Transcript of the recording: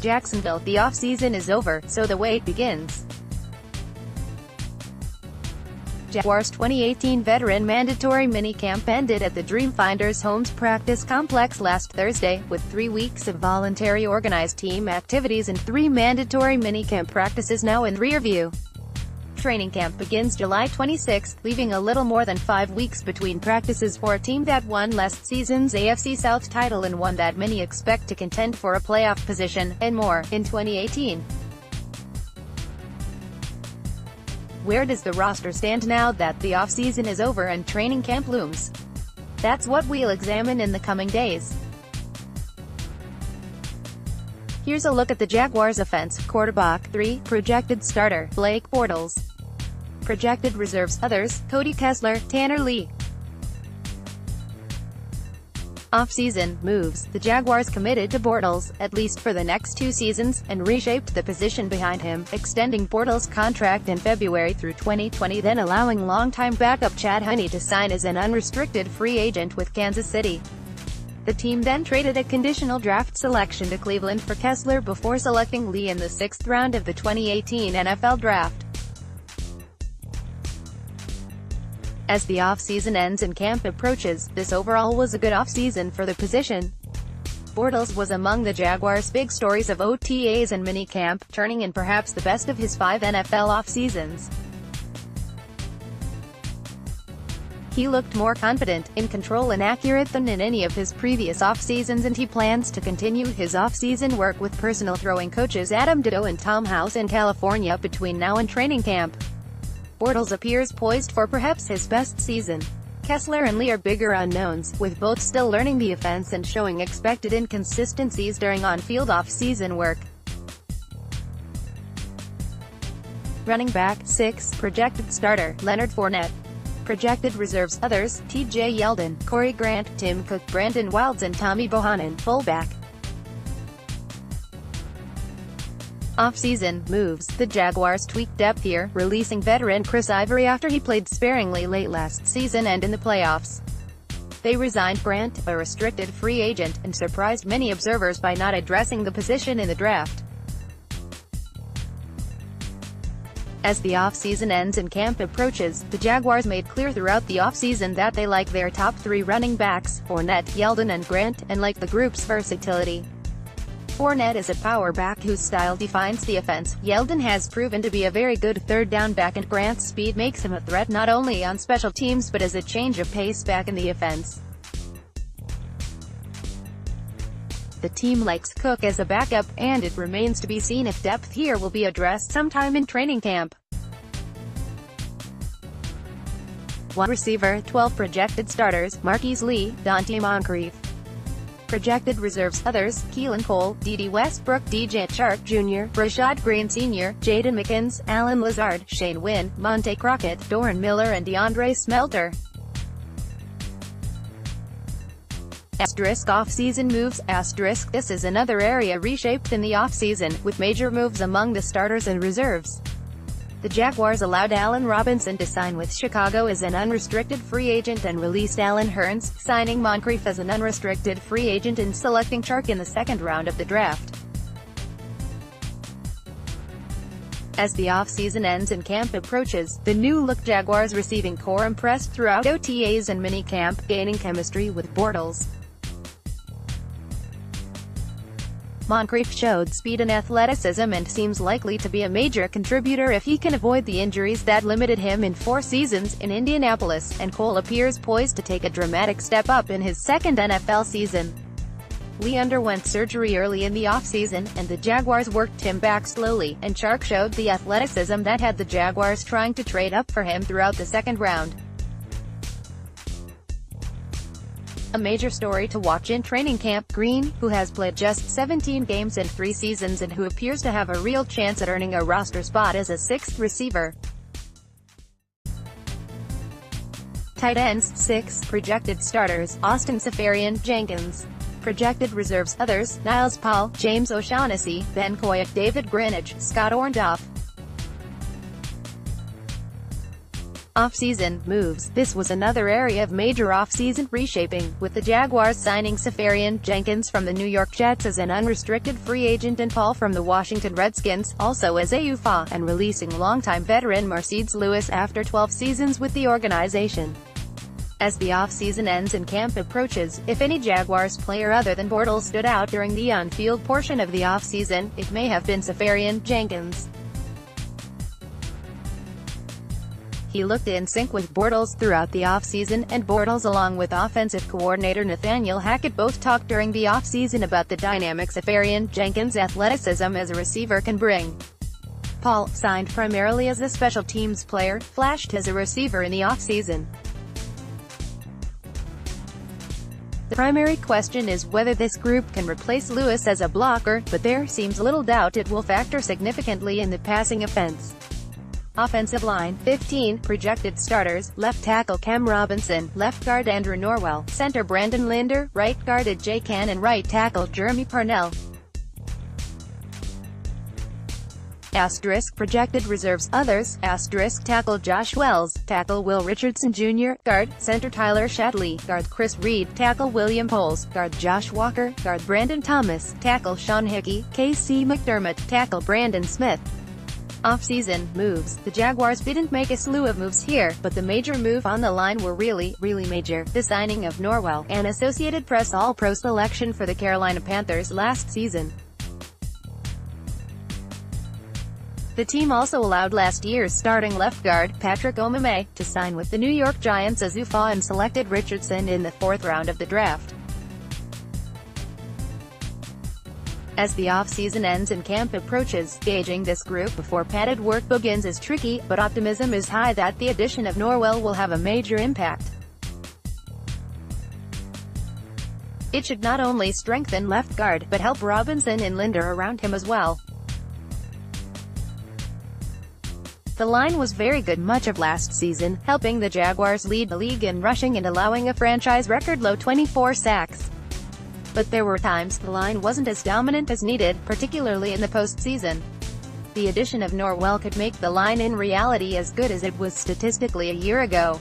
Jacksonville, the offseason is over, so the wait begins. Jaguars 2018 veteran mandatory minicamp ended at the Dreamfinders Homes practice complex last Thursday, with 3 weeks of voluntary organized team activities and 3 mandatory minicamp practices now in rearview. Training camp begins July 26, leaving a little more than 5 weeks between practices for a team that won last season's AFC South title and one that many expect to contend for a playoff position, and more, in 2018. Where does the roster stand now that the offseason is over and training camp looms? That's what we'll examine in the coming days. Here's a look at the Jaguars' offense. Quarterback 3, projected starter, Blake Bortles. Projected reserves, others, Cody Kessler, Tanner Lee. Off-season moves. The Jaguars committed to Bortles, at least for the next 2 seasons, and reshaped the position behind him, extending Bortles' contract in February through 2020, then allowing longtime backup Chad Henne to sign as an unrestricted free agent with Kansas City. The team then traded a conditional draft selection to Cleveland for Kessler before selecting Lee in the 6th round of the 2018 NFL Draft. As the off-season ends and camp approaches, this overall was a good off-season for the position. Bortles was among the Jaguars' big stories of OTAs and minicamp, turning in perhaps the best of his 5 NFL off-seasons. He looked more confident, in control and accurate than in any of his previous off-seasons, and he plans to continue his off-season work with personal throwing coaches Adam Ditto and Tom House in California between now and training camp. Bortles appears poised for perhaps his best season. Kessler and Lee are bigger unknowns, with both still learning the offense and showing expected inconsistencies during on-field off-season work. Running back 6, projected starter, Leonard Fournette. Projected reserves, others, T.J. Yeldon, Corey Grant, Tim Cook, Brandon Wilds and Tommy Bohannon. Fullback. Off-season moves. The Jaguars tweaked depth here, releasing veteran Chris Ivory after he played sparingly late last season and in the playoffs. They resigned Grant, a restricted free agent, and surprised many observers by not addressing the position in the draft. As the off-season ends and camp approaches, the Jaguars made clear throughout the off-season that they like their top 3 running backs, Fournette, Yeldon and Grant, and like the group's versatility. Fournette is a power back whose style defines the offense. Yeldon has proven to be a very good third-down back, and Grant's speed makes him a threat not only on special teams but as a change of pace back in the offense. The team likes Cook as a backup, and it remains to be seen if depth here will be addressed sometime in training camp. Wide receiver 12, projected starters, Marquise Lee, Dante Moncrief. Projected reserves, others, Keelan Cole, D.D. Westbrook, DJ Chark Jr., Rashad Green Sr., Jaden McKins, Alan Lazard, Shane Wynn, Monte Crockett, Doran Miller and DeAndre Smelter. Asterisk off-season moves. Asterisk this is another area reshaped in the off-season, with major moves among the starters and reserves. The Jaguars allowed Allen Robinson to sign with Chicago as an unrestricted free agent and released Allen Hurns, signing Moncrief as an unrestricted free agent and selecting Chark in the 2nd round of the draft. As the off-season ends and camp approaches, the new-look Jaguars receiving core impressed throughout OTAs and minicamp, gaining chemistry with Bortles. Moncrief showed speed and athleticism and seems likely to be a major contributor if he can avoid the injuries that limited him in 4 seasons in Indianapolis, and Cole appears poised to take a dramatic step up in his 2nd NFL season. Lee underwent surgery early in the offseason, and the Jaguars worked him back slowly, and Chark showed the athleticism that had the Jaguars trying to trade up for him throughout the 2nd round. A major story to watch in training camp, Green, who has played just 17 games in 3 seasons and who appears to have a real chance at earning a roster spot as a 6th receiver. Tight ends 6, projected starters, Austin Seferian-Jenkins. Projected reserves, others, Niles Paul, James O'Shaughnessy, Ben Koyak, David Greenidge, Scott Orndorff. Offseason moves. This was another area of major offseason reshaping, with the Jaguars signing Jenkins from the New York Jets as an unrestricted free agent and Paul from the Washington Redskins, also as a UFA, and releasing longtime veteran Marcedes Lewis after 12 seasons with the organization. As the offseason ends and camp approaches, if any Jaguars player other than Bortles stood out during the on-field portion of the offseason, it may have been Jenkins. He looked in sync with Bortles throughout the offseason, and Bortles along with offensive coordinator Nathaniel Hackett both talked during the offseason about the dynamics Jenkins' athleticism as a receiver can bring. Paul, signed primarily as a special teams player, flashed as a receiver in the offseason. The primary question is whether this group can replace Lewis as a blocker, but there seems little doubt it will factor significantly in the passing offense. Offensive line, 15, projected starters, left tackle Cam Robinson, left guard Andrew Norwell, center Brandon Linder, right guard AJ Cann and right tackle Jeremy Parnell. Asterisk projected reserves, others, asterisk tackle Josh Wells, tackle Will Richardson Jr., guard, center Tyler Shadley, guard Chris Reed, tackle William Poles, guard Josh Walker, guard Brandon Thomas, tackle Sean Hickey, KC McDermott, tackle Brandon Smith. Off-season moves. The Jaguars didn't make a slew of moves here, but the major move on the line were really major. The signing of Norwell, an Associated Press All-Pro selection for the Carolina Panthers last season. The team also allowed last year's starting left guard, Patrick Omameh, to sign with the New York Giants as UFA and selected Richardson in the 4th round of the draft. As the offseason ends and camp approaches, gauging this group before padded work begins is tricky, but optimism is high that the addition of Norwell will have a major impact. It should not only strengthen left guard, but help Robinson and Linder around him as well. The line was very good much of last season, helping the Jaguars lead the league in rushing and allowing a franchise record-low 24 sacks. But there were times the line wasn't as dominant as needed, particularly in the postseason. The addition of Norwell could make the line in reality as good as it was statistically a year ago.